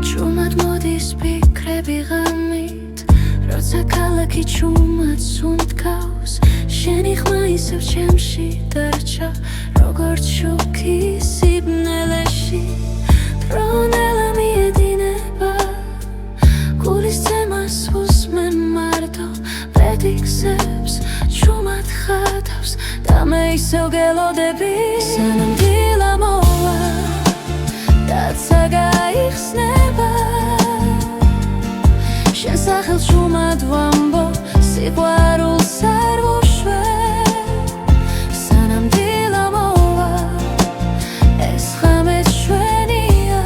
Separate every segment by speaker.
Speaker 1: ჭუმად მოდის ფიქრები ღამით, როცა ქალაქი ჭუმად სუნთქავს, შენი ხმა ისევ ჩემში დარჩა, როგორც შუქი სიბნელეში. დრონელა მიედინება, გულის ძემას უსმენ მარტო, პედიქსებს ჭუმად ხატავს და მე ისევ გელოდები. სანამ დილა მოვა, დაცა გაიხსნება, შენ სახელს ჭუმად ვამბო, სიყვარულს არ ვუშვებ. სანამ დილა მოვა, ეს ღამე ჩვენია,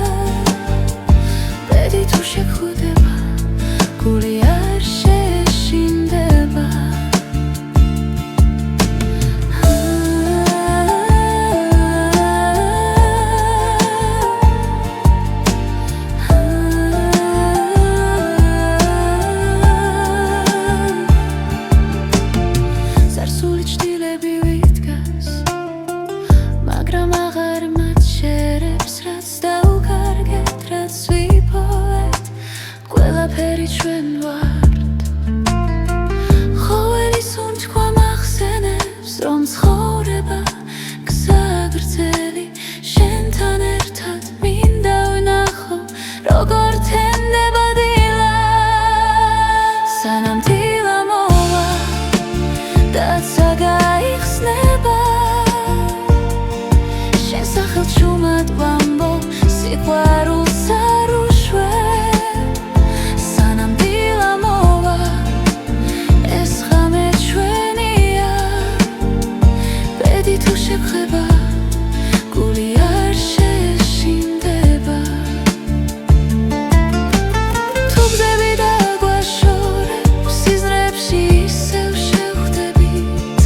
Speaker 1: ბედი თუ შეგხვდება, გული არ შეშინდება. ზარსული ჭდილები ვიდგას, მაგრამ აღარ მაჩერებს, რაც დაუკარგეთ, რაც ვიპოვეთ, ყველაფერი ჩვენ ვართ. ხოველი სუნთქვა მახსენებს, რომ ცხოვრება გზა გრძელი, შენთან ერთად მინდა ვნახო, როგორ თენდება დილა. სანამ დილა მოვა, დაცა გაიხსნება, შენ სახელს ჭუმად ვამბო, სიყვარულს არ ვუშვებ. სანამ დილა მოვა, ეს ღამე ჩვენია, ბედი თუ შეგხვდება, გული არ შეშინდება. თუ გზები დაგვაშორებ, სიზმრებში ისევ შევხვდებით,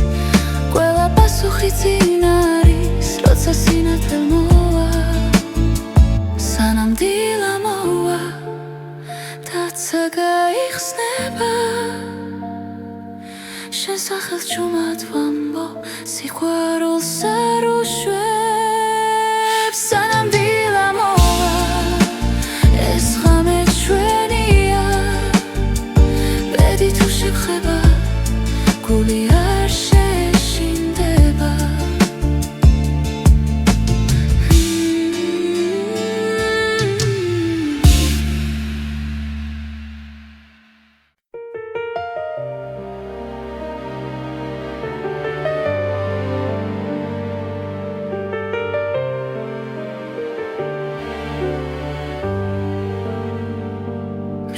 Speaker 1: ყველა პასუხი წინ არის, როცა სინათლე მოვა. სანამ დილა მოვა, დაცა გაიხსნება, შენ სახელს ჭუმად ვამბო, სიყვარულს არ ვუშვებ. სანამ დილა მოვა, ეს ღამე ჩვენია, ბედი თუ შეგხვდება, გული არ შეშინდება.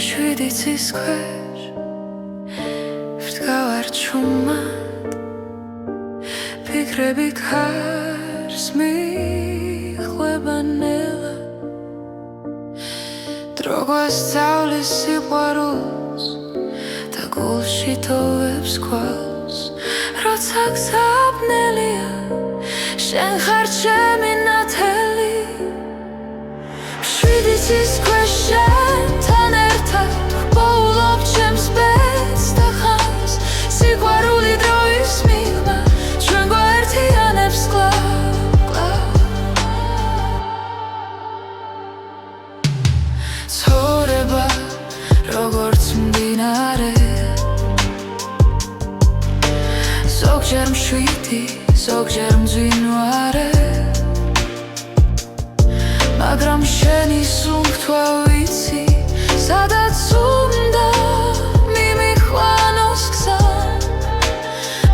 Speaker 1: შვიდი ცის ქვეშ ვდგავარ ჭუმად, ფიქრები ქარს მიხვება ნელა, დრო გვასწავლის სიყვარულს და გულში თოვებს ქვალს. როცა გზაბნელია, შენ ხარ ჩემი ნათელი, შვიდი ცის ქვეშ შენთან ერთად ვპოულობ ჩემს ბედს და ხანს. სიყვარული დროის მიღმა, ჩვენ გვაერთიანებს კვლავ, კვლავ. ცხოვრება როგორც მდინარე, ზოგჯერ მშვიდი, ზოგჯერ მძვინვარე, მაგრამ შენი სუნთქვა ვიცი, სადაც უნდა მიმიყვანოს გზა.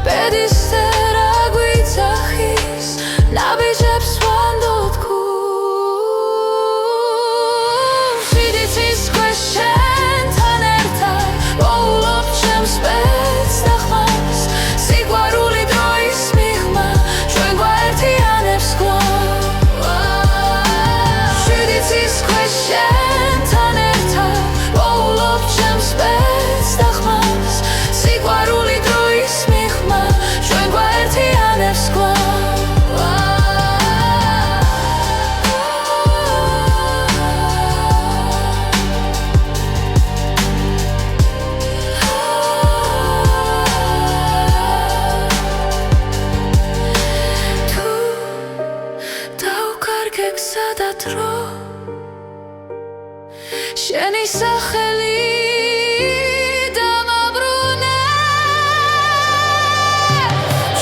Speaker 1: ბედის წერა გვიძახის, ნაბიჯებს ვანდოთ გულს. შვიდი ცის ქვეშ შენთან ერთად ვპოულობ ჩემს ბედს და ხმას. სიყვარული დროის მიღმა, შენი სახელი დამაბრუნე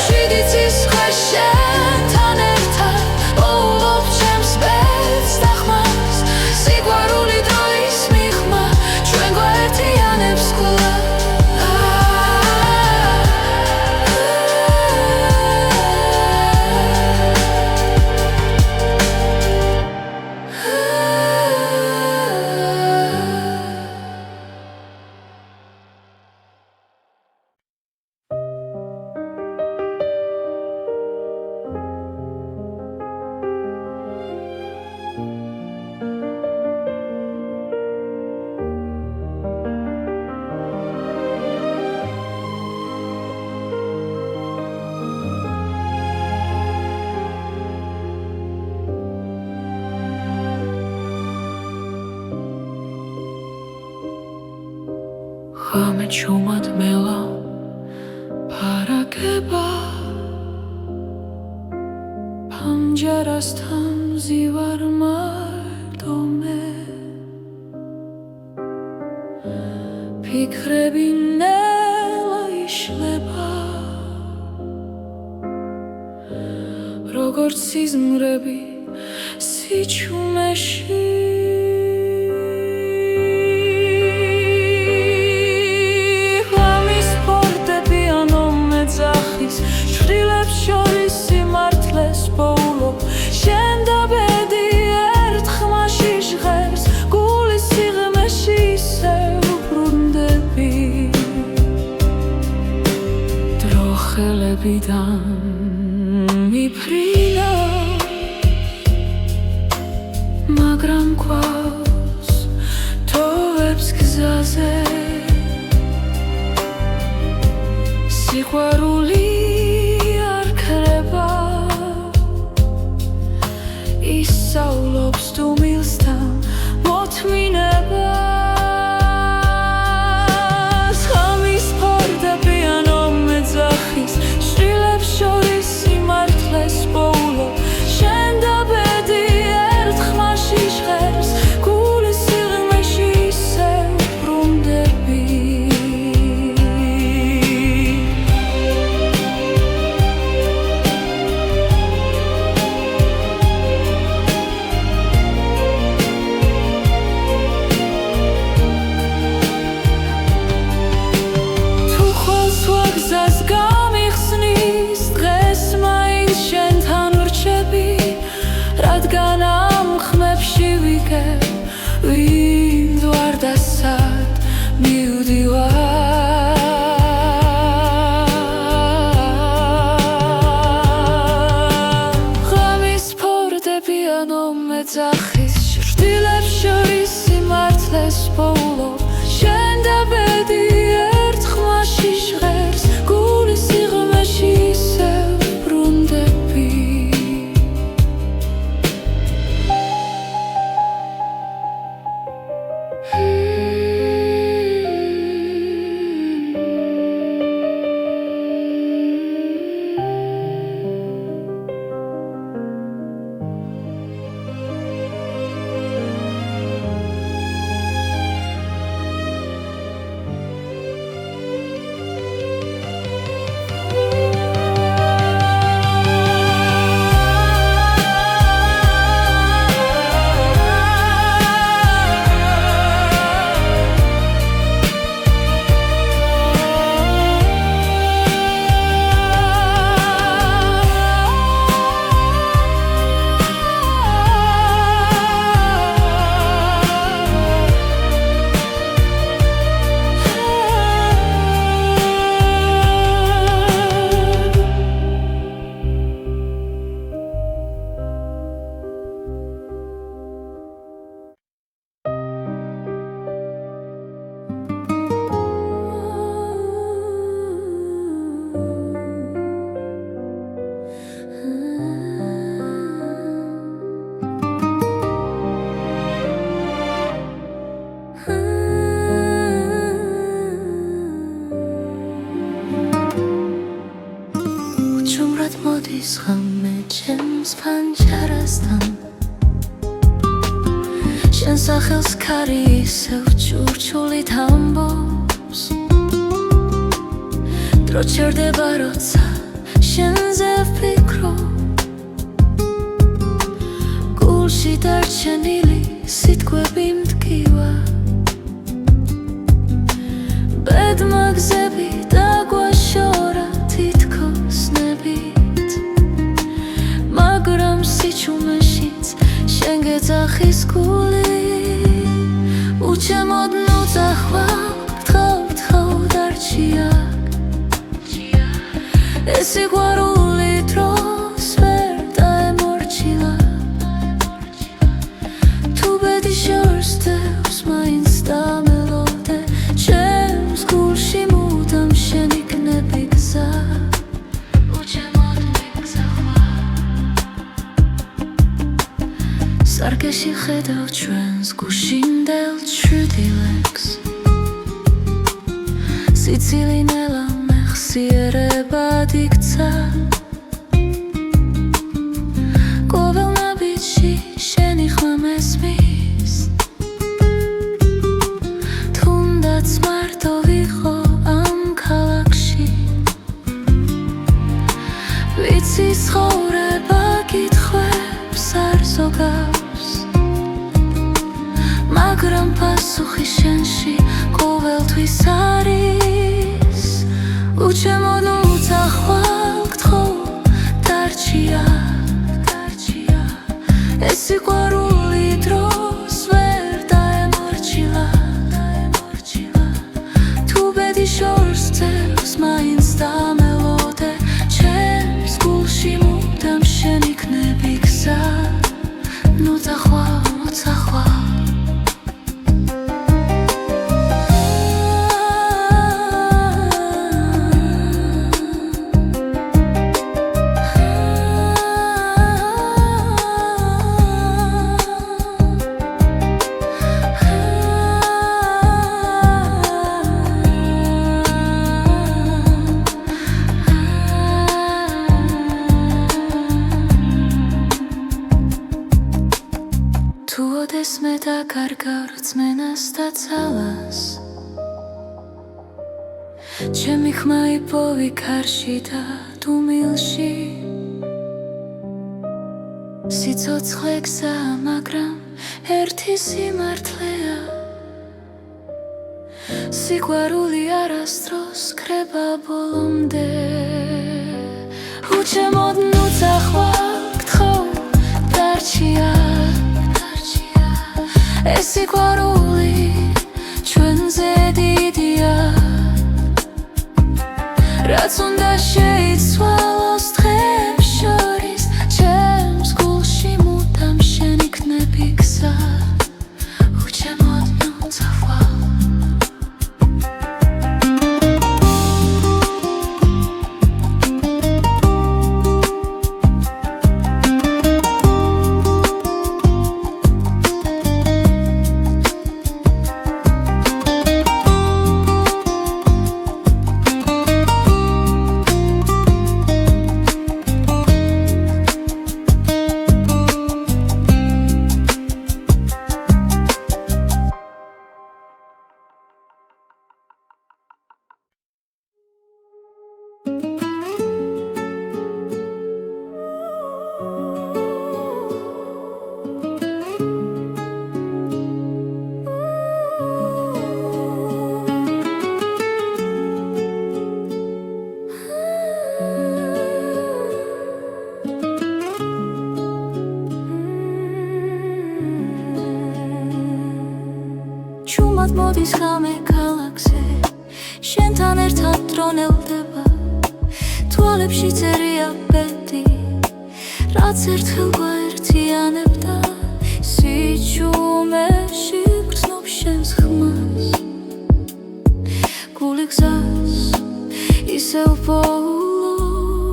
Speaker 1: შვიდიცის ქვეშ შენთან ერთად პოულობ ჩემს ბედს და ხმას სიყვარული დროის მიღმა ჩვენ გვაერთიანებს კვლავ ღამე ჩუმად მელა ფარაგება ფანჯარასთან მზივარ მარტო მე ფიქრები ნელა იშლება როგორც სიზმრები სიჩუმეში შვილებს შორის სიმართლეს პოულობ შენ და ბედი ერთ ხმაში ჟღერს გულის სიღრმეში ისევ ბრუნდები დრო ხელებიდან მიფრინა მაგრამ გვაქვს თოვებს გზაზე სიყვარული ისავლობს დუმილსთან მოთმინებას ღამის ფარდაპირანო მეძახის შვილებს შორის სიმართლეს პოულობ შენ და ბედი ერთ ხმაში ჟღერს გულის სიღრმეში ისევ ბრუნდები რადგან ამ ხმებში ვიგებ ვინ ვარ და სად მივდივარ ღამის ფორტეპიანო მეძახის შვილებს შორის სიმართლეს პოულობ შენ და ბედი ერთ ხმაში ჟღერს გულის სიღრმეში ისევ ბრუნდები მოდის ღამე ჩემს ფანჯარასთან შენს სახელს ქარი ისევ ჭურჭულით ამბობს დრო ჩერდება როცა შენზე ვფიქრობ გულში დარჩენილი სიტყვები მტკივა ბედმა გზები დაგვაშორა თითქოს ნებით მაგრამ სიჩუმეშიც შენ გეძახის გული უჩემოდ ნუ წახვალ თხო დარჩია ეს სიყვარული დროს ვერ დაემორჩილა თუ ბედი შორს დევს მაინც დამელოდე ჩემს გულში მუდამ შენ იქნები გზა უჩემოდ მიგზახვარ სარკეში ხედავ ჩვენს გუშინდელ ჩრდილებს სიცილინელა მეხსიერებად იქცა ყოველ ნაბიჯში შენი ხმა მესმის თუნდაც მარტო ვიყო ამ ქალაქში ვიცი ცხოვრება კითხვებს არ ზოგავს მაგრამ პასუხი შენში ყოველთვის არის უჩემოდ ნუ წახვალ თხო დარჩია ეს სიყვარული დროს ვერ დაემორჩილა თუ ბედი შორს ძევს მაინც დამელოდე ჩემს გულში მუდამ შენ იქნები გზა ნუ წახვალ თუ ოდეს მე დაკარგავ რწმენას და ძალას ჩემი ხმა იპოვი ქარში და დუმილში სიცოცხლე გზაა მაგრამ ერთი სიმართლეა სიყვარული არასდროს ქრება ბოლომდე უჩემოდ ნუ წახვალ თხო დარჩია ეს სიყვარული ჩვენზე დიდია რაც უნდა შეიცვალოს დღეებს შორის ჩემს გულში მუდამ შენ იქნები გზა უჩემოდ ნუ წახვალ მოდის ხამე ქალაქზე შენთან ერთად დრონელდება თვალებში წერია ბედი რაც ერთხელ გვაერთიანებდა სიჩუმეში გრძნობ შენს ხმას გული გზას ისევ პოულობს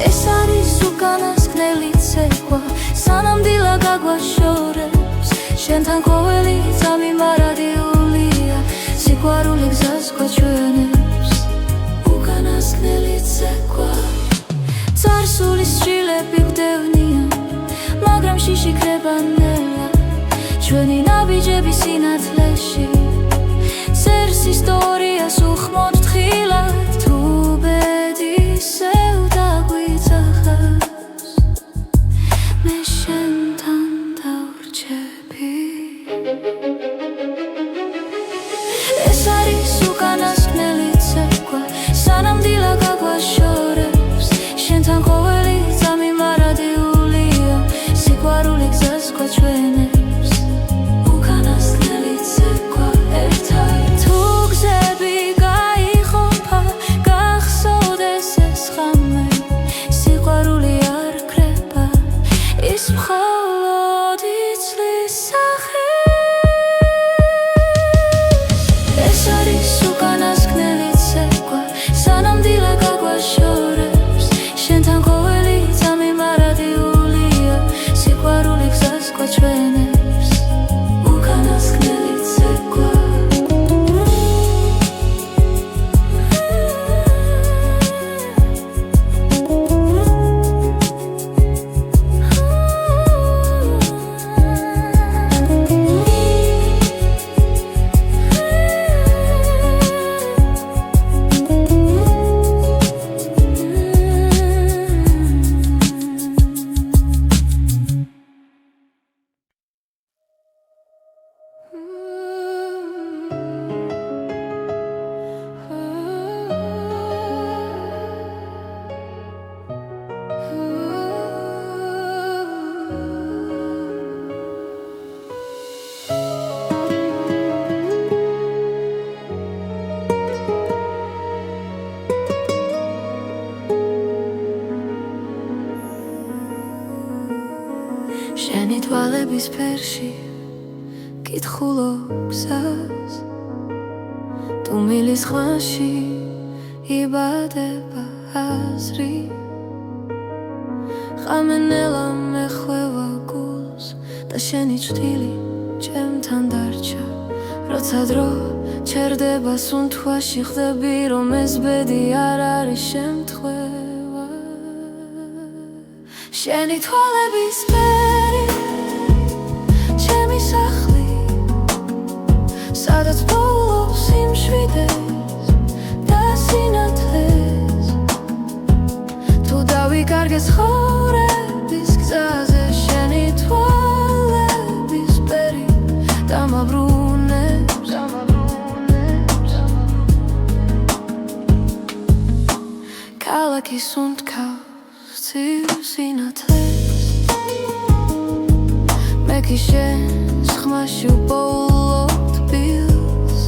Speaker 1: ეს არის უკანასკნელი ცეკვა სანამ დილა გაგვაშორებს შენთან ყოველი წამი მარადიულია სიყვარული გზას გვაჩვენებს უკანასკნელი ცეკვა წარსულის შილები ჭამში შიქრება ნელა ჩვენი ნაბიჯების სინათლეში წერს ისტორიას უხმოდ თხილად თუ ბედისევ დაგვიძახავს მე შენთან დავრჩები ეს არის უკანასკნელი ცეკვა სანამ დილა გაგვაშორებს შენთან ყოველი წამი მარადიულია სიყვარული გზას გვაჩვენებს უკანასკნელი ცეკვა ერთად თუ გზები გაიყოფა გახსოვდეს ეს ხამე სიყვარული არ ქრება ის მხოლოდ იცლის სახე ეს არის უკანასკნელი ცეკვა სანამ დილა გაგვაშორებს შენთან ყოველი წამი მარადიულია სიყვარული გზას გვაჩვენებს უკანასკნელი ცეკვა შენი თვალების ფერში კითხულობ გზას თუ მილის ხვანში იბადება აზრი ხამენელა მეხვევა გულს და შენი ჭრილი ჩემთან დარჩა როცა დრო ჩერდება სუნთქვაში ხდები რომ ეს ბედი არ არის შემთხვევა შენი თვალების ფერი ჩემი სახლი სადაც პოულობს სიმშვიდეს და სინათლეს თუ დავიკარგე ცხოვრების გზაზე შენი თვალების ფერი დამაბრუნებს ქალაქი სუნთქავს ცივ სინათლეს მე კი შენს ხმაში უპოულობ თბილს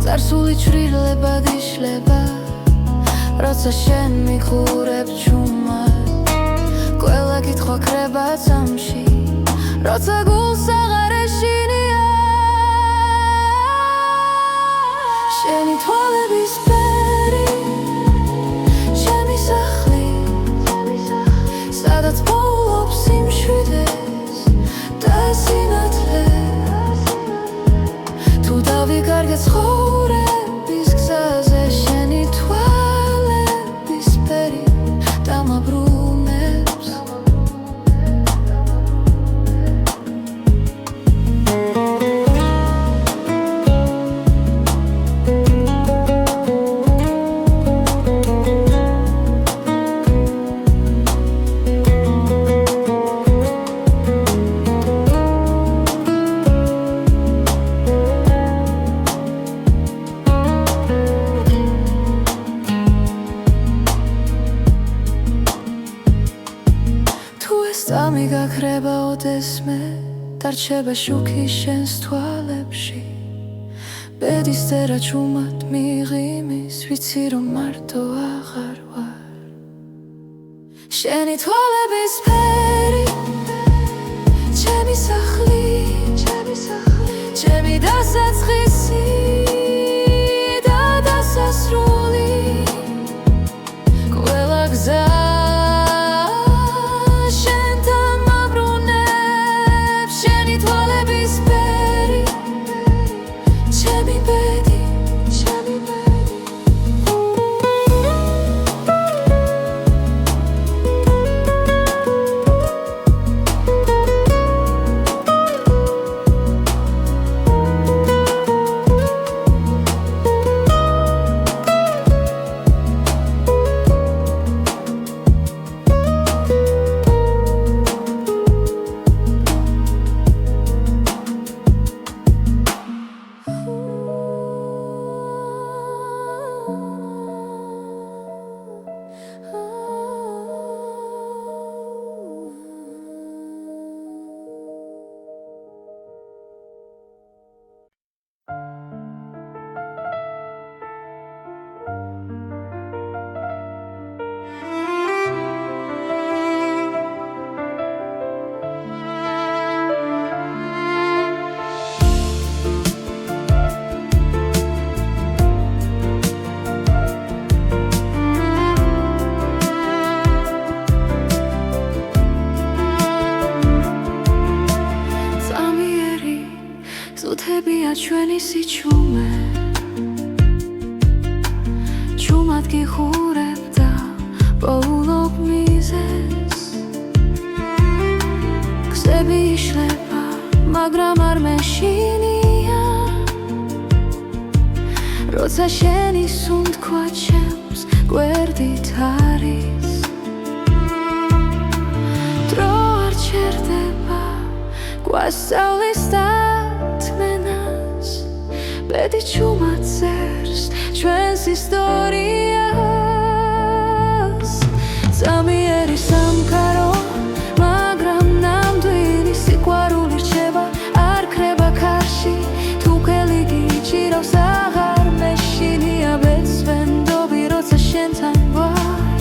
Speaker 1: წარსული ჩრდილებად იშლება როცა შენ მიხურებ ჩუმად ყველა კითხვა ქრება წამში როცა გულს აღარ ეშინია შენი თვალების ფერი ჩემი სახლი სადაც პოულობს სიმშვიდეს და სინათლეს თუ დავიკარგე ცხოვრების გზაზე შენი თვალების ფერი დამაბრუნებს წამი გაქრება ოდესმე დარჩება შუქი შენს თვალებში ბედის წერა ჩუმად მიღიმის ვიცი რომ მარტო აღარ ვარ შენი თვალების ფერი ჩემი სახლი ჩემი დასაწყისი და დასასრული ყველა გზა გზებია ჩვენი სიჩუმე ჩუმად გიხურებ და პოულობ მიზეს გზები იშლება მაგრამ არ მეშინია როცა შენი სუნთქვა ჩემს გვერდით არის დრო არ ჩერდება გვასწავლის დათმენას ბედი ჩუმად წერს ჩვენს ისტორიას ზამიერი სამყარო მაგრამ ნამდვილი სიყვარული რჩება არ ქრება ქარში თუ ხელი გიჭირავს აღარ მეშინია ბეცვენდობი როცა შენთან ვარ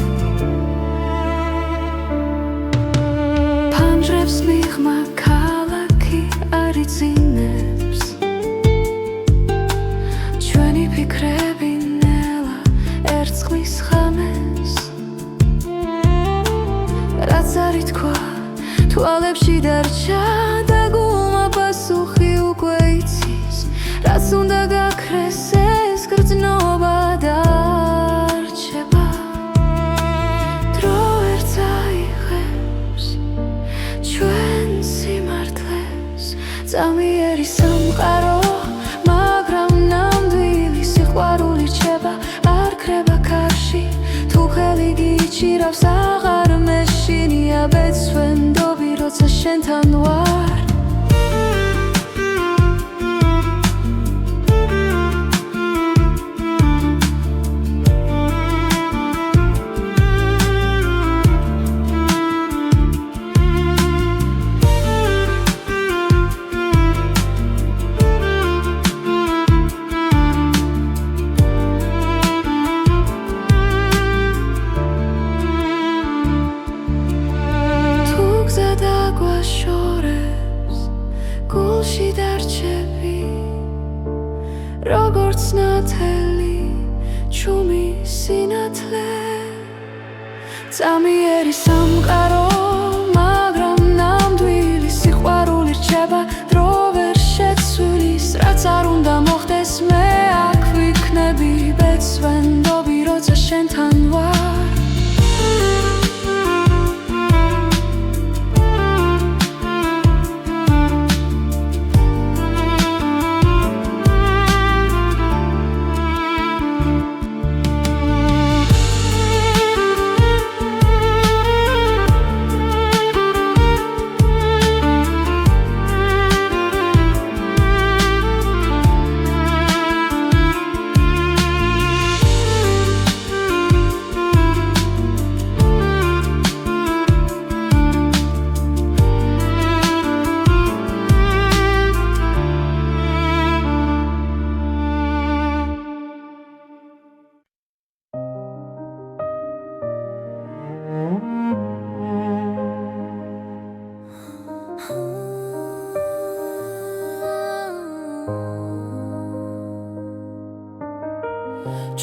Speaker 1: ფანჯრებს მიღმა ქალაქი არიძინებს ჩვენი ფიქრები ნელა ერწყმის ხამეს რაც არ ითქვა თვალებში დარჩა და გულმა პასუხი უკვე იცის რაც უნდა გაქრეს ეს გრძნობა დარჩება დრო ვერ წაიღებს ჩვენ სიმართლეს ზამიერი სამყარო მაგრამ ნამდვილი სიყვარული რჩება არ ქრება ქარში თუ ხელი გიჭირავს აღარ მეშინია ბეცვენდობი როცა შენთან ვარ გულში დარჩები როგორც ნათელი ჩუმი სინათლე ზამიერი სამყარო მაგრამ ნამდვილი სიყვარული რჩება დრო ვერ შეცვლის რაც არ უნდა მოხდეს მე აქ ვიქნები ბეცვენდობი როცა შენთან ვარ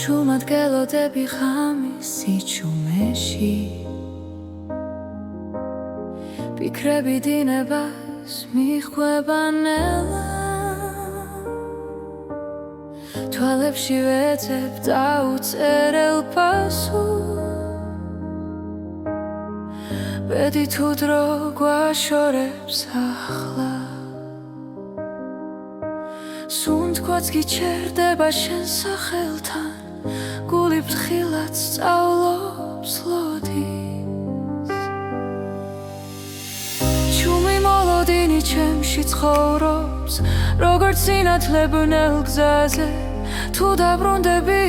Speaker 1: ჩუმად გელოდები ღამის სიჩუმეში ფიქრები დინებას მიხვება ნელა თვალებში ვეძებ დაუწერელ პასუხს ბედი თუ დრო გვაშორებს ახლა სუნთქვაც გიჩერდება შენ სახელთან გული ფრთხილად სწავლობს ლოდის ჩუმი მოლოდინი ჩემში ცხოვრობს როგორც სინათლე ბნელ გზაზე თუ დაბრუნდები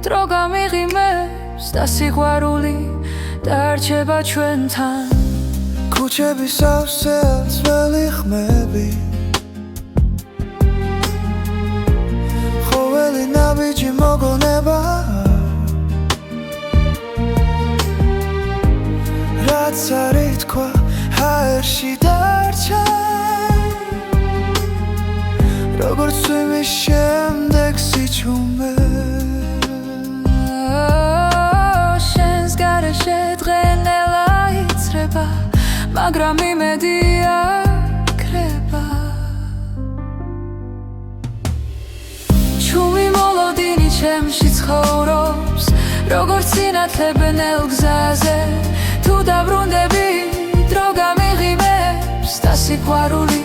Speaker 1: დრო გამიღიმებს და სიყვარული დარჩება ჩვენთან
Speaker 2: ქუჩების სავსე ძველი ხმები ხოველი ნაბიჯი მოგონება რაც არ ითქვა ჰაერში დარჩა როგორც წვიმის შემდეგ სიჩუმე
Speaker 1: შენს გარეშე დღენელა იცრება მაგრამ იმედი არ ქრება ჩემში ცხოვრობს როგორც სინათლებნელ გზაზე თუ დაბრუნდები დრო გამიღიმებს და სიყვარული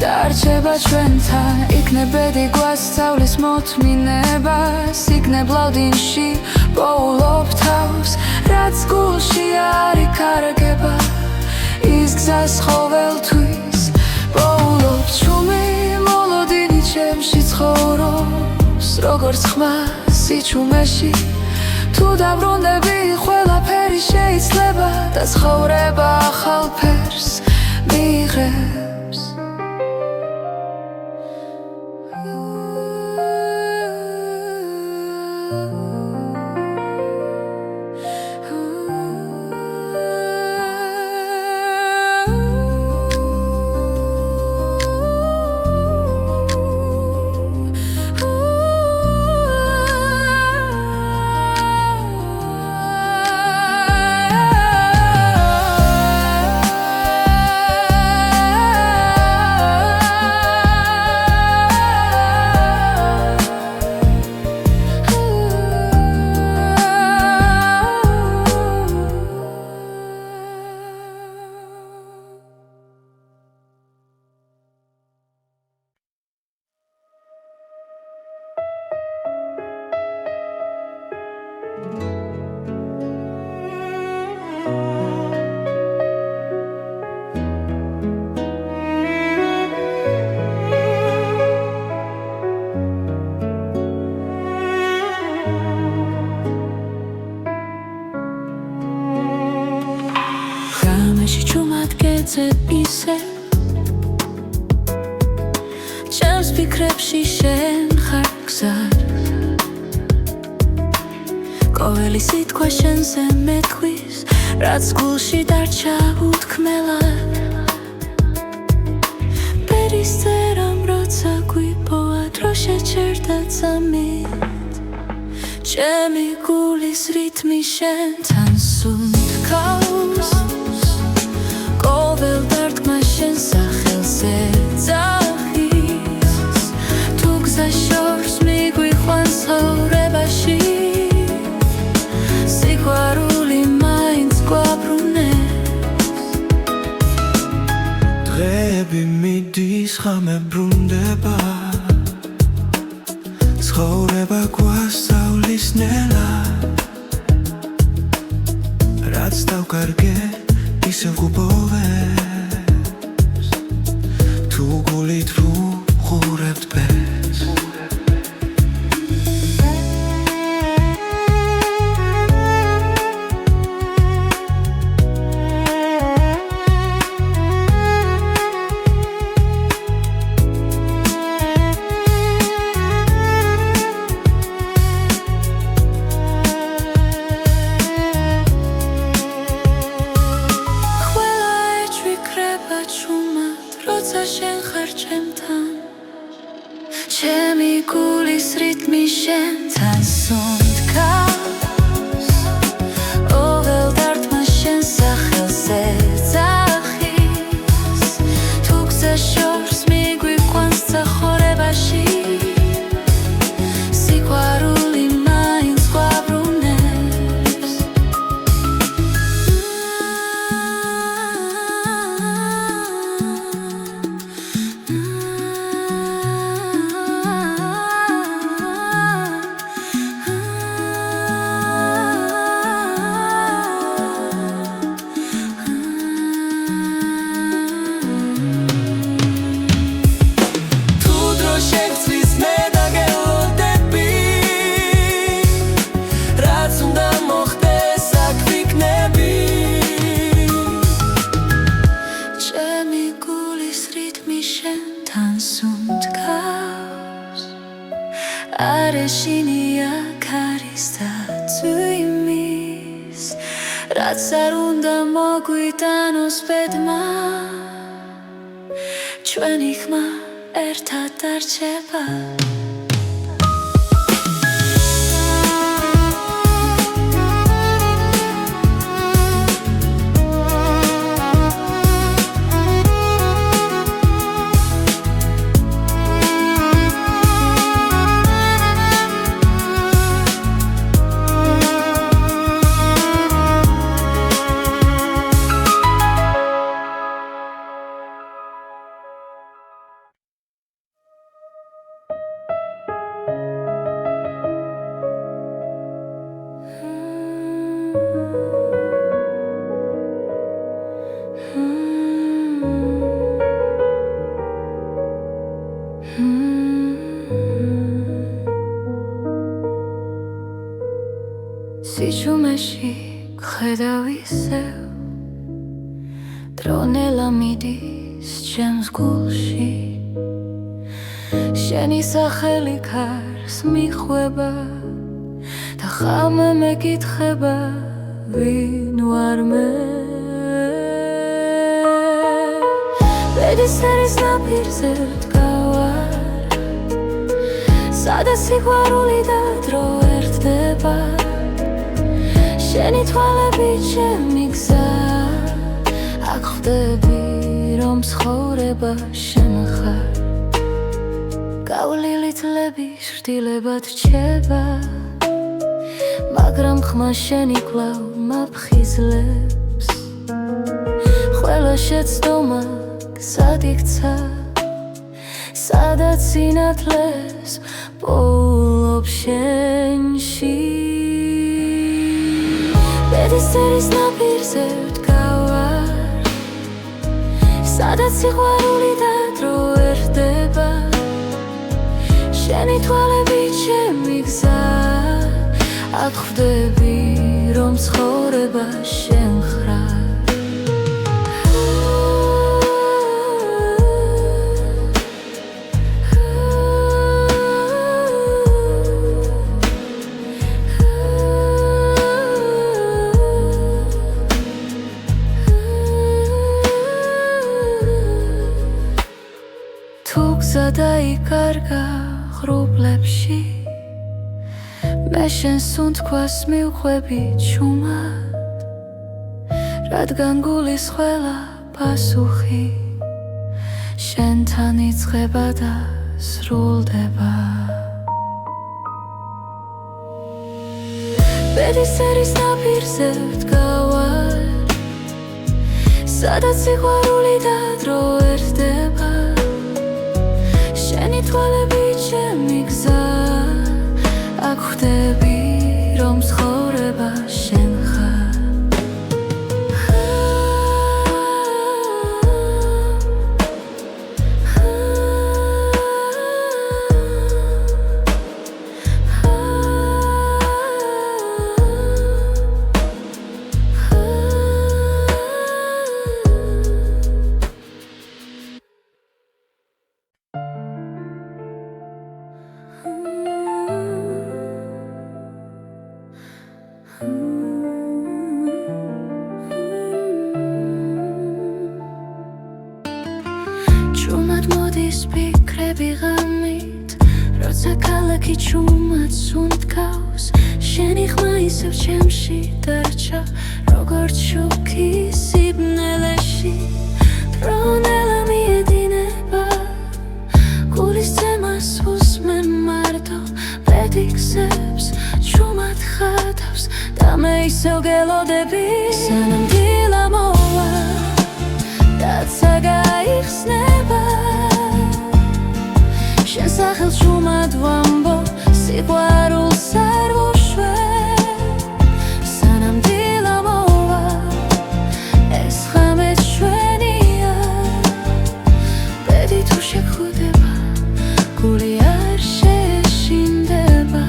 Speaker 1: დარჩება ჩვენთან იქნებ ბედი გვასწავლის მოთმინებას იქნებ ლავდინში პოულობ თავს რაც გულში არ იკარგება ის გზას ყოველთვის პოულობ ჩუმი მოლოდინი ჩემში ცხოვრობს როგორც ხმა სიჩუმეში თუ დაბრუნდები ყველაფერი შეიძლება და ცხოვრება ახალ ფერს მიიღებს ისე ჩემს ფიქრებში შენ ხარ გზად ყოველი სიტყვა შენზე მეთქვის რაც გულში დარჩა უთქმელად პერისტერამ როცა გვიპოვა დრო შეჩერდა წამით ჩემი გულის რითმი შენთან სუნთქავს ყოველ დარტყმა შენ სახელზე ძახის თუ გზა შორს მიგვიყვანს ცხოვრებაში სიყვარული მაინც გვაბრუნებს
Speaker 2: დღეები მიდის ხამე ბრუნდება ცხოვრება გვასწავლის ნელად რაც დავკარგე ისევ გუბოვებს თუ გულით ვუყურებთ ბეს
Speaker 1: ჩემი გულის რითმი შენთან სუნთქავს ყოველ დარტყმა შენ სახელზე ძახის თუ გზა შორს მიგვიყვანს ცხოვრებაში სიყვარული მაინც გვაბრუნებს არეშინია ქარის და წვიმის რაც არ უნდა მოგვიტანოს ბედმა ჩვენი ხმა ერთად დარჩება სიყვარულეში გხედავ ისევ დრონელა მიდის ჩემს გულში შენი სახელი ქარს მიხვება და ხამე მეკითხება ვინ ვარ მე ბედისერის ნაპირზე ვდგავარ სადაც სიყვარული და დრო ერთდება შენი თვალები ჩემი გზა აქ ხვდები რომ ცხოვრება შენ ხარ გავლილი წლები შრდილებად რჩება მაგრამ ხმა შენი კვლავ მაფხიზლებს ყველა შეცდომა გზად იქცა სადაც სინათლეს პოულობ შენში ბედისერის ნაპირზე ვდგავარ სადაც სიყვარული და დრო ერთდება შენი თვალები ჩემი გზა აქ ხვდები რომ ცხოვრება შენ ხარ დაიკარგა ღრუბლებში მე შენს უნთქვას მივხვები ჩუმად რადგან გულის ყველა პასუხი შენთან იწყება და სრულდება ბედისერის ნაპირზე ვდგავარ სადაც სიყვარული და დრო ერთდება შენი თვალები ჩემი გზა აქ ხვდები რომ ცხოვრება შენ ხარ ჩუმად მოდის ფიქრები ღამით როცა ქალაქი ჩუმად სუნთქავს შენი ხმა ისევ ჩემში დარჩა როგორც შუქი სიბნელეში დრონელა მიედინება გულის ცემას უსმენ მარტო პედიქსებს ჩუმად ხატავს და მე ისევ გელოდები სანამ დილა მოვა დაცა გაიხსნება შენ სახელს ჩუმად ვამბობ სიყვარულს არ ვუშვებ სანამ დილა მოვა ეს ხამე ჩვენია ბედი თუ შეგხვდება გული არ შეშინდება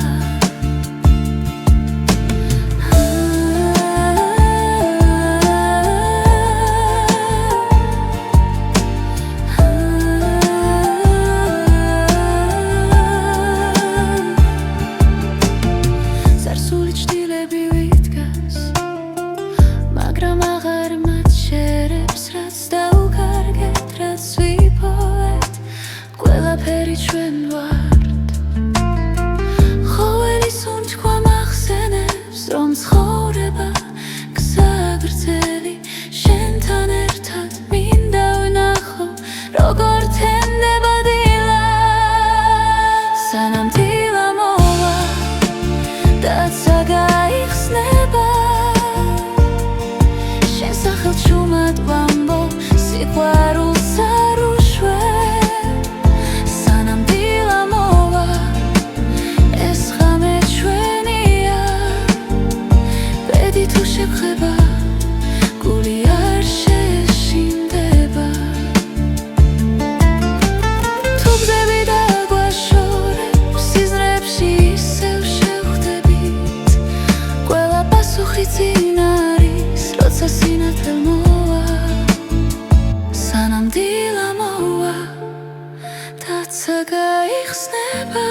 Speaker 1: როცა გაიხსნება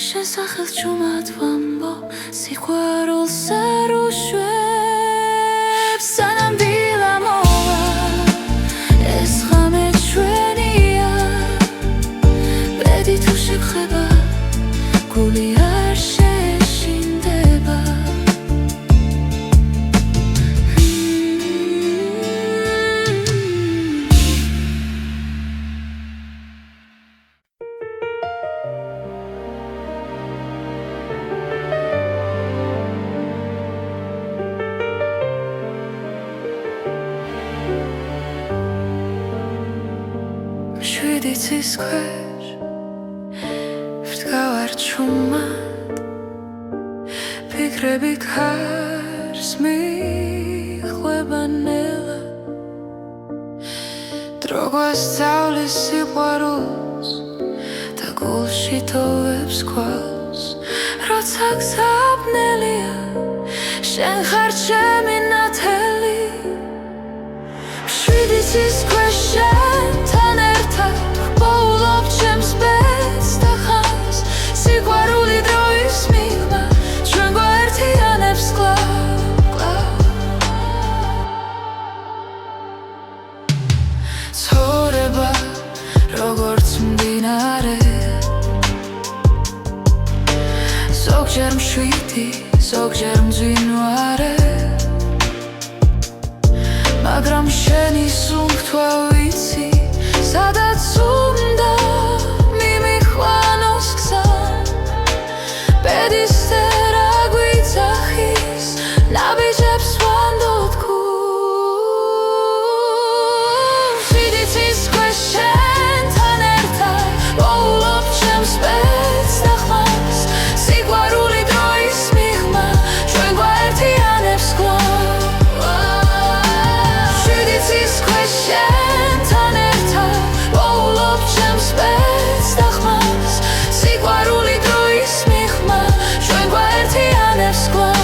Speaker 1: შენ სახელს ჭუმად ვამბობ სიყვარულს არ უშვებს სანამდვილა მოვა ეს ღამე ჩვენია ბედი თუ შეგხება გული არ შეშინდება შვიდი ცის ქვეშ ვდგავარ ჭუმად ფიქრები ქარს მიხვება ნელა დრო გვასწავლის სიყვარულს და გულში თოვებს ქვალს როცა გზაბნელია შენ ხარ ჩემი ნათელი შვიდი ცის ქვეშ შენთან ერთად ვპოულობ ჩემს ბედს და ხანს სიყვარული დროის მიღმა ჩვენ გვაერთიანებს კლავ ცხოვრება როგორც მდინარე ზოგჯერ მშვიდი ზოგჯერ მძვინვარე მაგრამ შენი სუნთქვა ვიცი სადაც უნდა მიმიხვანოს გზა ბედის წერა გვიძახის ნაბიჯებს ვანდოთ გულს შვიდი ცის ქვეშ შენთან ერთად ვპოულობ ჩემს ბედს და ხმას სიყვარული დროის მიღმა ჩვენ გვაერთიანებს კლავ შვიდი ცის ქვეშ შენთან ერთად ვპოულობ ჩემს ბედს და ხმას სიყვარული დროის მიღმა ჩვენ გვაერთიანებს კლავ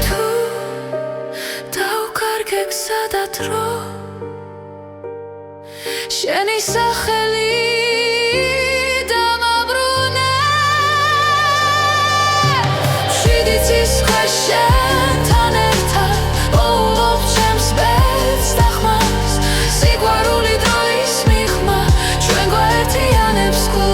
Speaker 1: თუ დავკარგე გზა და დრო შენი სახელი დამაბრუნე შვიდი ცის ქვეშ შენთან ერთად ვპოულობ ჩემს ბედს და ხმას სიყვარული დროის მიღმა ჩვენ გვაერთიანებს კლავ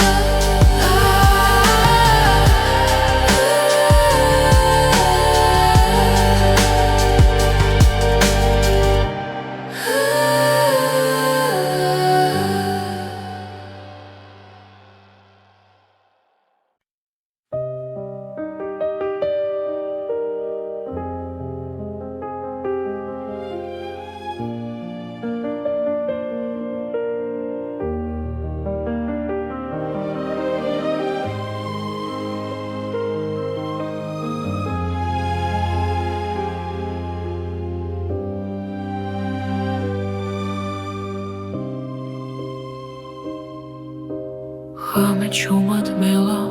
Speaker 1: ღამე ჭუმად მელა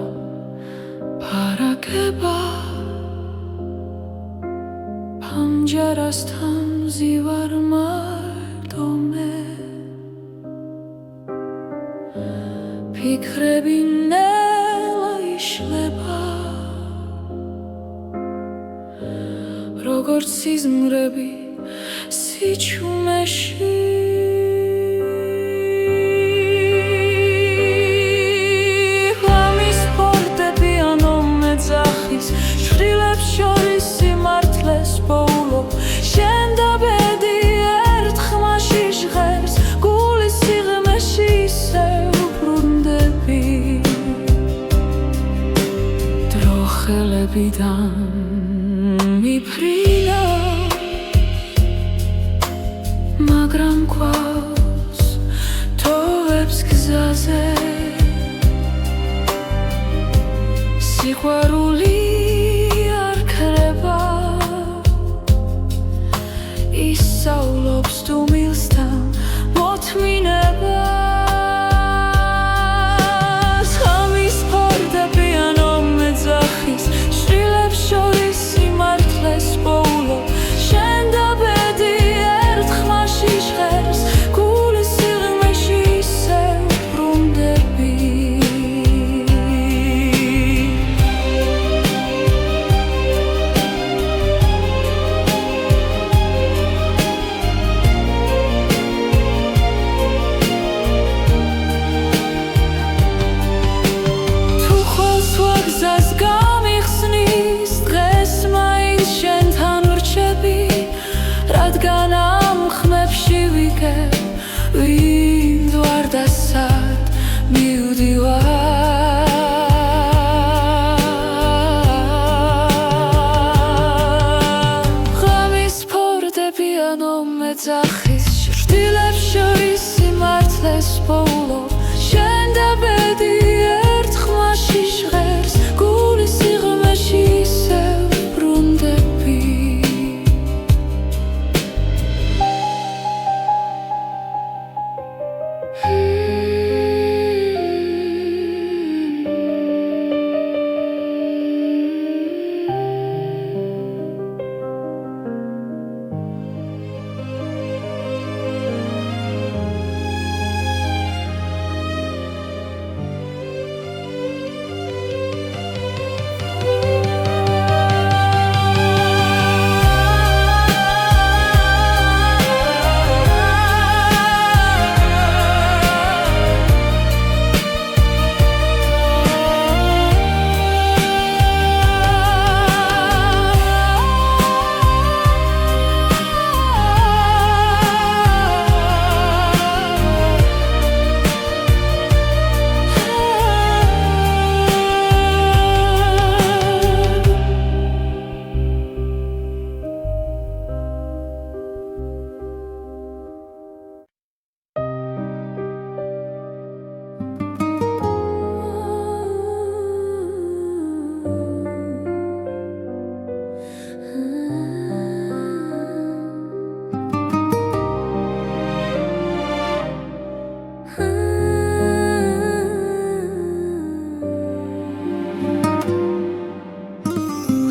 Speaker 1: ფარაგება ფანჯარასთან მზივარ მარტო მე ფიქრები ნელა იშლება როგორც სიზმრები სიჩუმეში შვილებს შორის სიმართლეს პოულობ შენ და ბედი ერთ ხმაში ჟღერს გულის სიღრმეში ისევ ბრუნდები დრო ხელებიდან მიფრინა მაგრამ გვაქვს თოვებს გზაზე სიყვარული არ ქრება ისავლობს თუ მილსთან მოთმინება დღეს პოულობ შენ და ბედი ერთ ხმაში ჟღერს გულის სიღრმეში ისევ ბრუნდები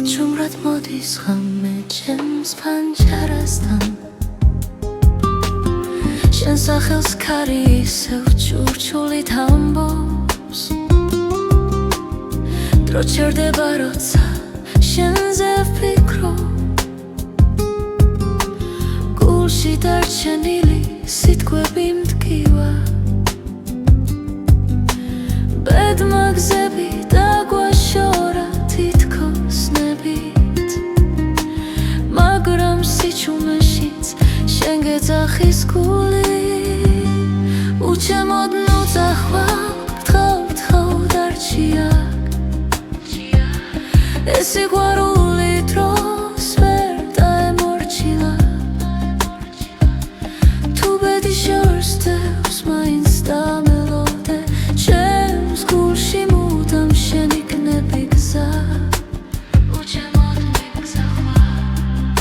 Speaker 1: ჭუმრად მოდის ღამე ჩემს ფანჯარასთან შენ სახელს ქარი ისევ ჩურჩულით ამბობს დრო ჩერდება როცა შენზე ვფიქრობ გულში დარჩენილი სიტყვები მტკივა ბედმა გზები დაგვაშორა თითქოს ნებით მაგრამ სიჩუმეშიც შენ გეძახის გული უჩემოდ ნუ წახვალ თხო დარჩია ეს სიყვარული დროს ვერ დაემორჩილა თუ ბედი შორს მაინც დამელოდე ჩემს გულში მუდამ შენ იქნები გზა უჩემოდ მიგზახვარ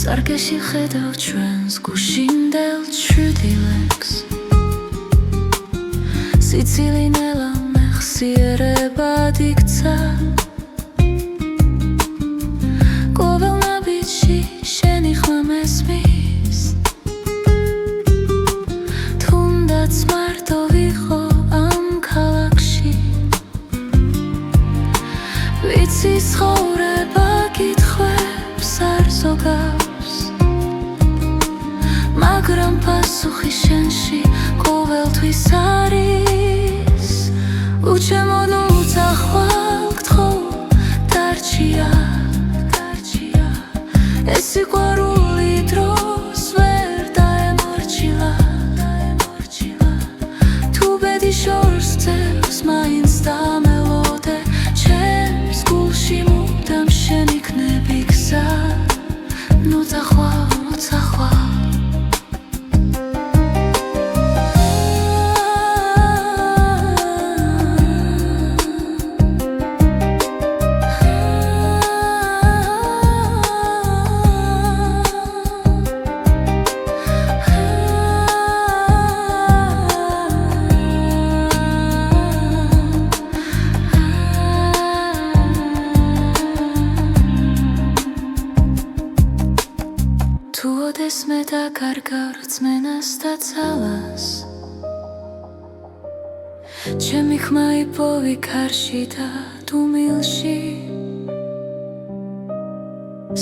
Speaker 1: სარკეში ხედავ ჩვენს გუშინდელ ჩრდილებს სიცილი ნელა მეხსიერებად იქცა ყოველ ნაბიჯში შენი ხმა მესმის თუნდაც მარტო ვიყო ამ ქალაქში ვიცი ცხოვრება კითხვებს არ ზოგავს მაგრამ პასუხი შენში ყოველთვის არის უჩემოდ ნუ წახვალ თხო დარჩია ეს სიყვარული დროს ვერ დაემორჩილა თუ ბედი შორს ძევს მაინც დამელოდე ჩემს გულში მუდამ შენ იქნები გზა ნუ წახვალ ეს მე დაკარგავ რწმენას და ძალას ჩემი ხმა იპოვი ქარში და დუმილში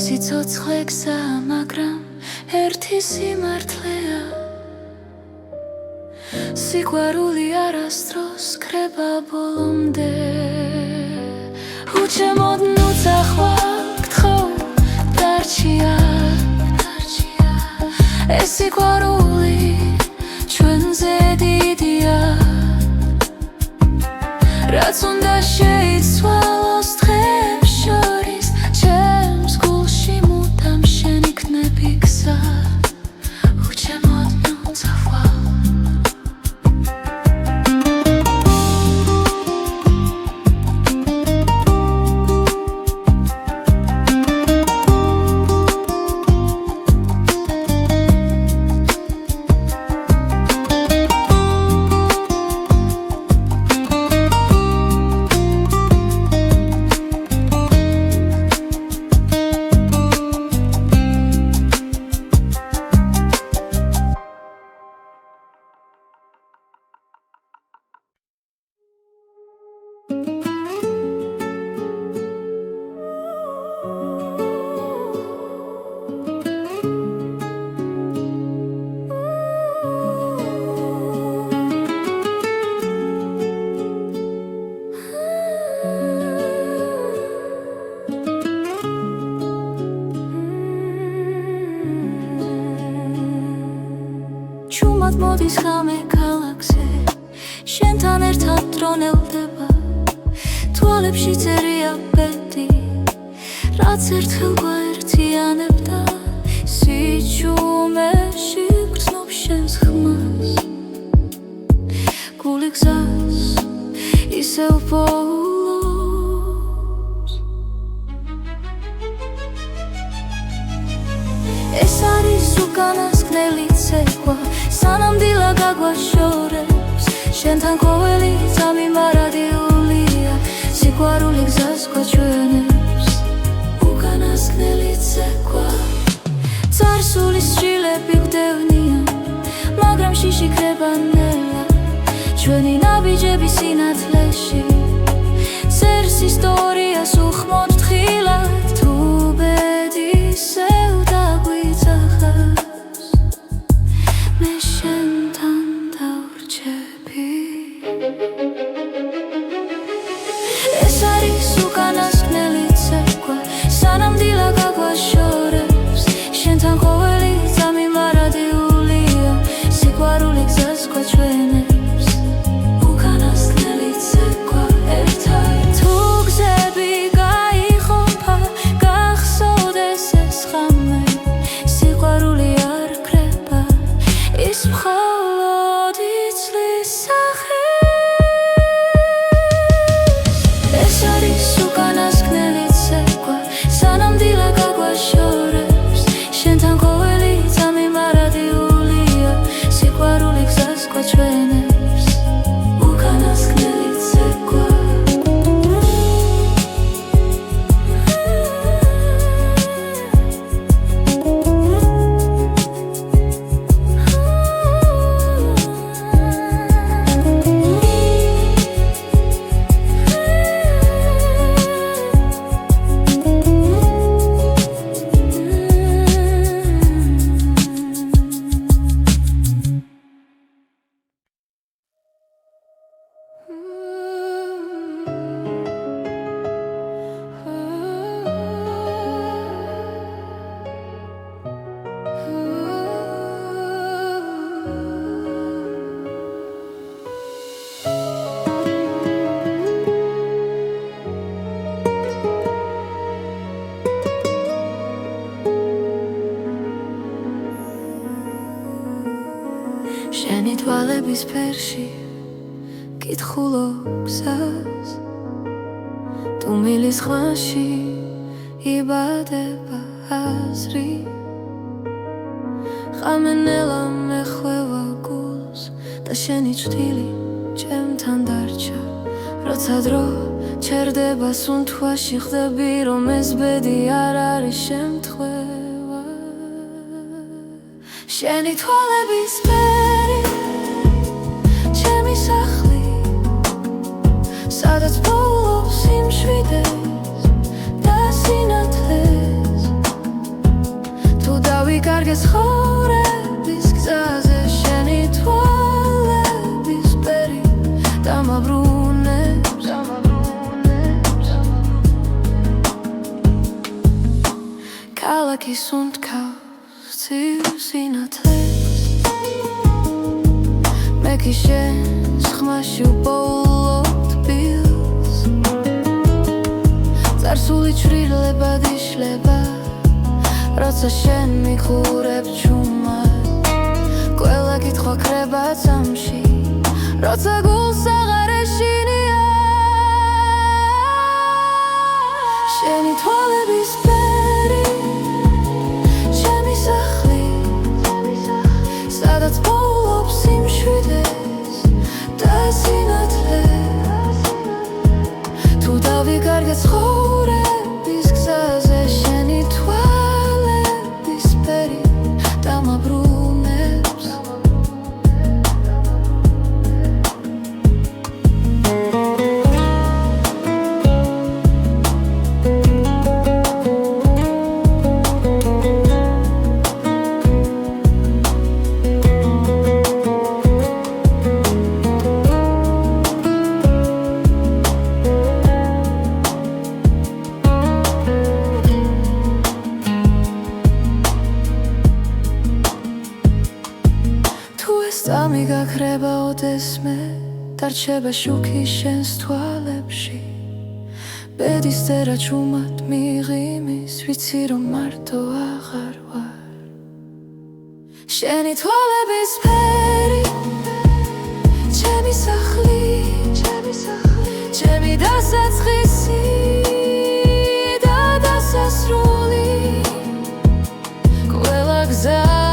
Speaker 1: სიცოცხლე გზაა მაგრამ ერთი სიმართლეა სიყვარული არასდროს ქრება ბოლომდე უჩემოდ ნუ წახვალ თხო დარჩია ეს სიყვარული ჩვენზე დიდია რაც უნდა შეიცვალოს დღებს შორის ჩემს გულში მუდამ შენ იქნები გზა უჩემოდ ნუ ხმად მოდის ღამე ქალაქზე შენთან ერთად დრონელდება თვალებში წერია ბედი რაც ერთხელ გვაერთიანებდა სიჩუმეში გრძნობ შენს ხმას გული გზას ისევ პოულობს ეს არის უკანასკნელი ცეკვა სანამ დილა გაგვაშორებს შენთან ყოველი წამი მარადიულია სიყვარული გზას გვაჩვენებს უკანასკნელი ცეკვა წარსულის შილები გვდევნიან მაგრამ შიში ქრებანელა ჩვენი ნაბიჯები სინათლეში წერს ისტორიას უხმოდ თხილად თუ ბედისევ დაგვიძახას მე შენთან დავრჩები ეს არის უკანასკნელი ცეკვა სანამ დილა გაგვაშორებს შენთან ყოველი წამი მარადიულია სიყვარული გზას გვაჩვენებს უკანასკნელი ცეკვა ერთად თუ გზები გაიხომფა გახსოვდეს ეს ღამე სიყვარული არ ქრება ის მხოლოდ იცლის სახეს ეს არის უკანასკნელი ცეკვა სანამ დილა გაგვაშორებს შენთან ყოველი წამი მარადიულია სიყვარული გზას გვაჩვენებს უკანასკნელი ცეკვა შენი თვალების ფერში კითხულობ გზას თუ მილის ხვანში იბადება აზრი ღამენელა მეხვევა გულს და შენი ჭრილი ჩემთან დარჩა როცა დრო ჩერდება სუნთქვაში ხდები რომ ეს ბედი არ არის შემთხვევა შენი თვალების ფერი ჩემი სახლი სადაც პოულობს სიმშვიდეს და სინათლეს თუ დავიკარგე ცხოვრების გზაზე შენი თვალების ფერი დამაბრუნებს ქალაქი სუნთქავს ცივ სინათლეს მე კი შენს ხმაში ვპოულობ თბილს წარსული ჩრდილებად იშლება როცა შენ მიხურებ ჩუმად ყველა კითხვა ქრება წამში როცა გულს აღარ ეშინია შენი თვალების ფერი ჩემი სახლი სადაც პოულობს სიმშვიდეს და სინათლეს თუ დავიკარგე ცხოვრების გზაზე შენი თვალების ფერი დამაბრუნებს Stami gakreba odesme Darcheba shuki shens tვალებში Bedis tera chumat miğimis Vitsi რომ marto აღარ ვარ Sheni tვალების ფერი Ჩემი სახლი Ჩემი დასაწყისი და დასასრული ყველა გზა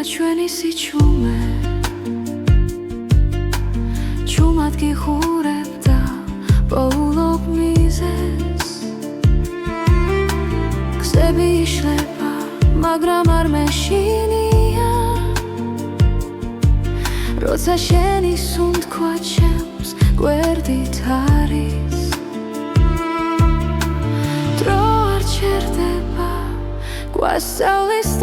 Speaker 1: ჩვენი სიჩუმე ჩუმად გიხურებ და პოულობ მიზეს გზები იშლება მაგრამ არ მეშინია როცა შენი სუნთქვა ჩემს გვერდით არის დრო არ ჩერდება გვასწავლის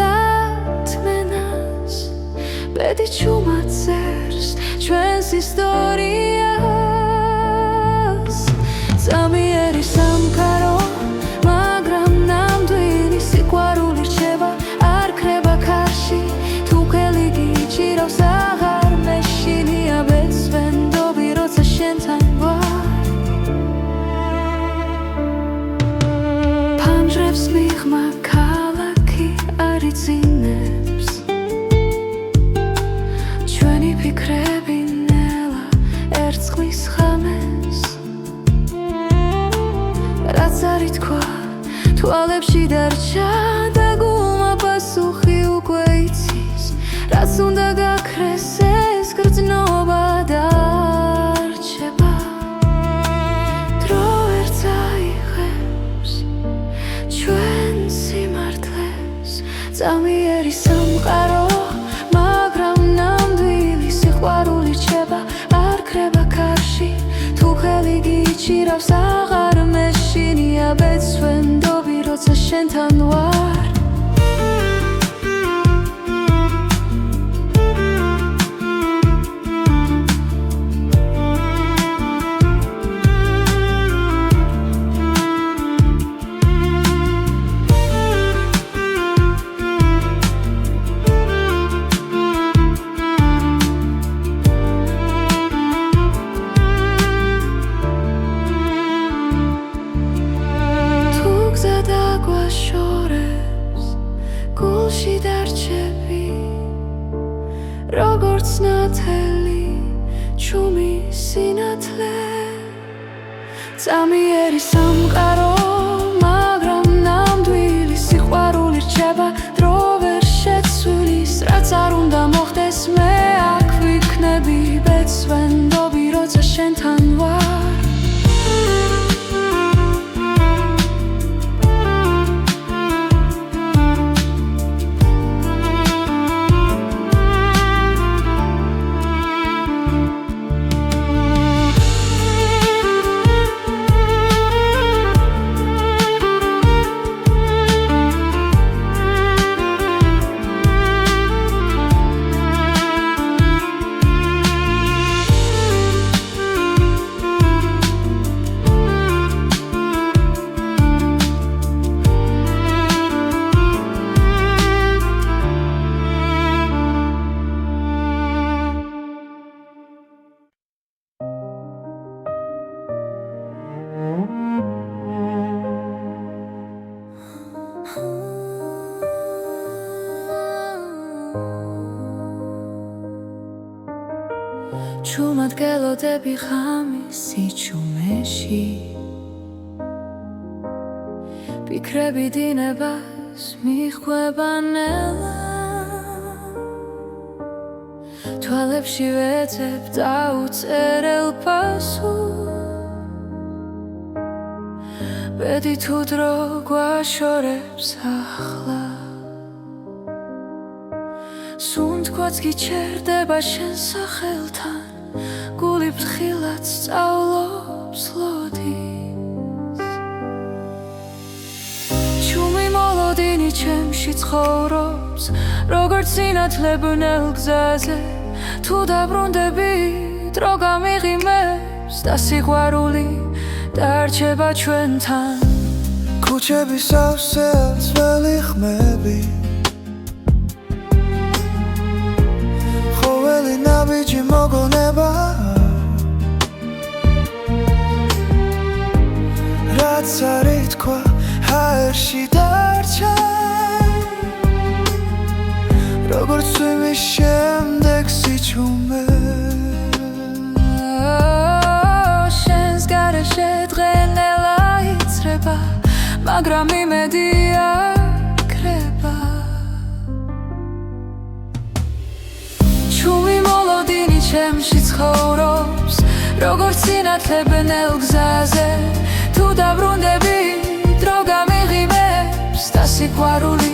Speaker 1: Bedi čumat zers, čvens istorijas Zamieri samkaro, magram nამდვილი სიყვარული რჩება არ ქრება ქარში თუ ხელიგი ჭირავს აღარ მეშინია ბეცვენდობი როცა შენთან ვარ ფანჯრებს მიღმა ქალაქი არ იწინებს ფიქრები ნელა ერწყმის ხამეს რაც არ ითქვა თვალებში დარჩა და გულმა პასუხი უკვე იცის რაც უნდა გაქრეს ეს გრძნობა დარჩება დრო ვერ წაიღებს ჩვენ სიმართლეს წამიერი სამყარო სიყვარული რჩება არ ქრება ქარში თუ ხელიგი ჭირავს აღარ მეშინია ბეცვენდობი როცა შენთან ვარ როგორც ნათელი ჩუმი სინათლე წამიერი სამყარო მაგრამ ნამდვილი სიყვარული რჩება დრო ვერ შეცვლის რაც არ უნდა მოხდეს მე აქ ვიქნები ბეცვენდობი როცა შენთან ვარ გელოდები ღამის სიჩუმეში ფიქრები დინებას მიხვება ნელა თვალებში ვეცებ დაუწერელ პასუხს ბედი თუ დრო გვაშორებს ახლა სუნთქვაც გიჩერდება შენ სახელთან გული ფრთხილად სწავლობს ლოდის ჩუმი მოლოდინი ჩემში ცხოვრობს როგორც სინათლებნელ გზაზე თუ დაბრუნდები დრო გამიღიმებს და სიყვარული დარჩება ჩვენთან
Speaker 2: ქუჩების სავსე ძველი ხმები ხოველი ნაბიჯი მოგონება რაც არის თქვა ჰაერში დარჩა როგორც ცვიმის შემდეგ სიჩუმე
Speaker 1: შენს გარეშე დღენელა იცრება მაგრამ იმედი აქრება ჩუმი მოლოდინი ჩემში ცხოვრობს როგორც სინათლებნელ გზაზე თუ დაბრუნდები დრო გამიღიმებს და სიყვარული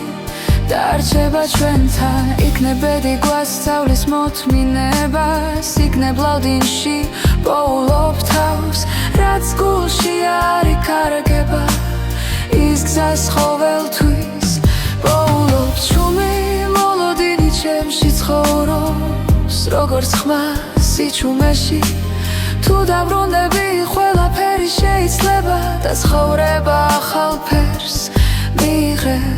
Speaker 1: დარჩება ჩვენთან იქნებ ბედი გვასწავლის მოთმინებას იქნებ ლავდინში პოულობ თავს რაც გულში არ იკარგება ის გზას ყოველთვის პოულობ ჩუმი მოლოდინი ჩემში ცხოვრობს როგორც ხმა სიჩუმეში თუ დაბრუნდები ყველაფერი შეიცლება და ცხოვრება ახალ ფერს მიიღებს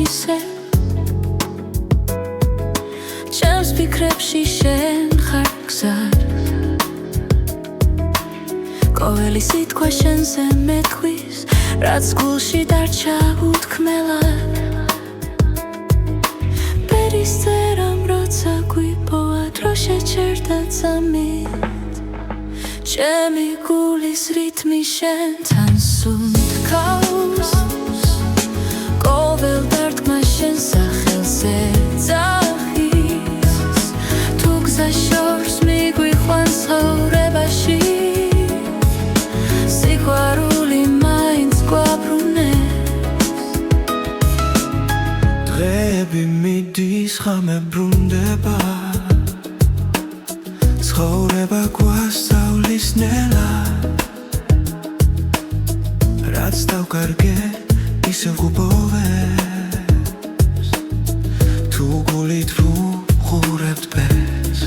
Speaker 1: ისე ჩემს ფიქრებში შენ ხარ გზად ყოველი სიტყვა შენზე მეთქვის რაც გულში დარჩა უთქმელად ბერის წერამ როცა გვიპოვა დრო შეჩერდა წამით ჩემი გულის რითმი შენთან სუნთქავს ყოველ დარტყმა შენ სახელზე ძახის თუ გზა შორს მიგვიყვანს ცხოვრებაში სიყვარული მაინც გვაბრუნებს
Speaker 2: დღეები მიდის ხამე ბრუნდება ცხოვრება გვასწავლის ნელა რაც დავკარგე ისევ გუბოვებს თუ გულით ვუყურებთ ბედს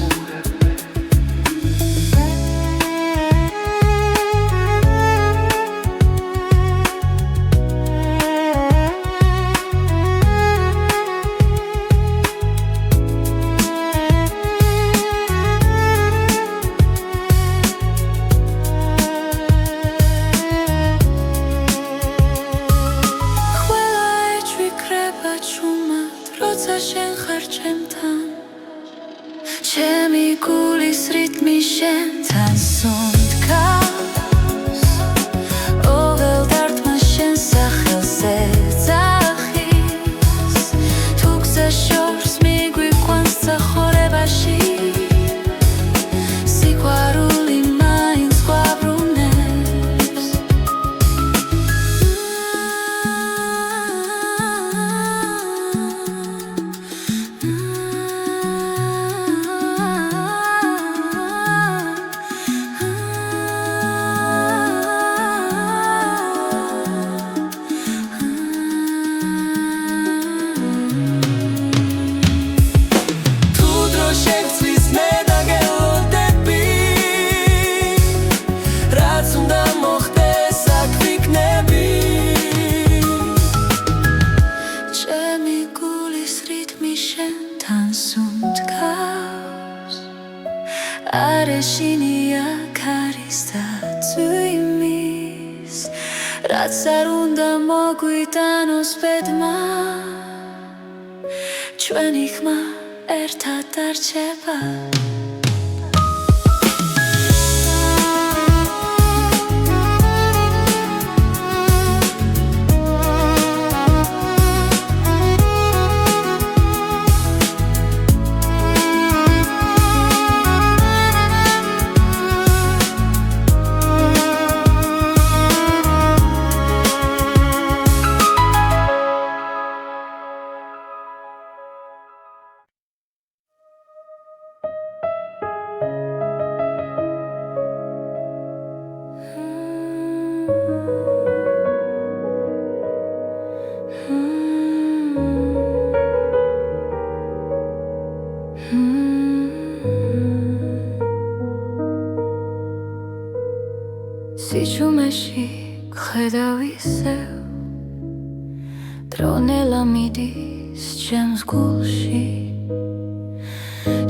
Speaker 1: ჩემი გულის რითმი შენთან სუნთქავს მოგვიტანოს ბედმა ჩვენი ხმა ერთად დარჩება სიჩუმეში ხედავ ისევ დრონელა მიდის ჩემს გულში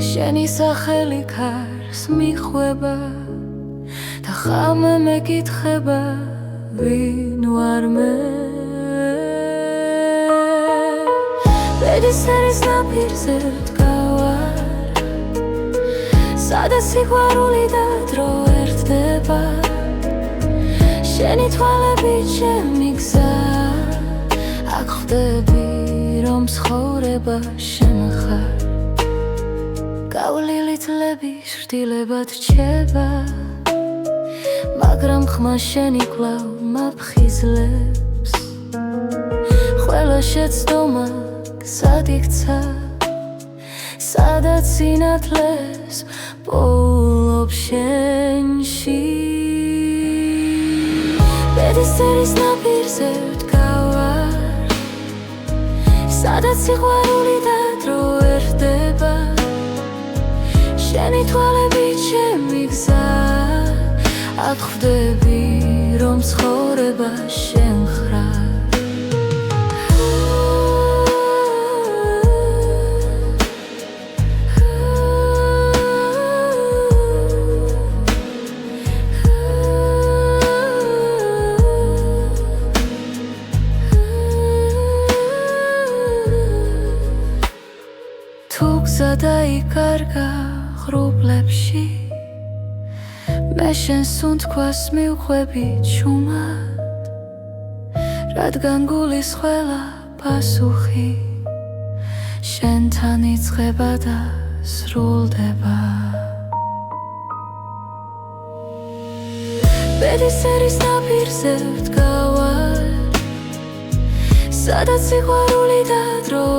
Speaker 1: შენი სახელი ქარს მიხვება და ხამე მეკითხება ვინ ვარ მე ბედისერის ნაპირზე ვდგავარ სადაც სიყვარული და დრო ერთდება შენი თვალებით ჩემი გზა აქ ხვდები რომ ცხოვრება შენ ხარ გავლილი წლები შრდილებად რჩება მაგრამ ხმა შენი კვლავ მაფხიზლებს ყველა შეცდომა გზად იქცა სადაც სინათლეს პოულობ შენში ბედისერის ნაპირზე ვდგავარ სადაც სიყვარული და დრო ერთდება შენი თვალებით ჩემი გზა აქ ხვდები რომ ცხოვრება შენ ხარ გზა დაიკარგა ღრუბლებში მე შენს უნთქვას მივხვები ჩუმად რადგან გულის ყველა პასუხი შენთან იწყება და სრულდება ბედისერის ნაპირზე ვდგავარ სადაც სიყვარული და დრო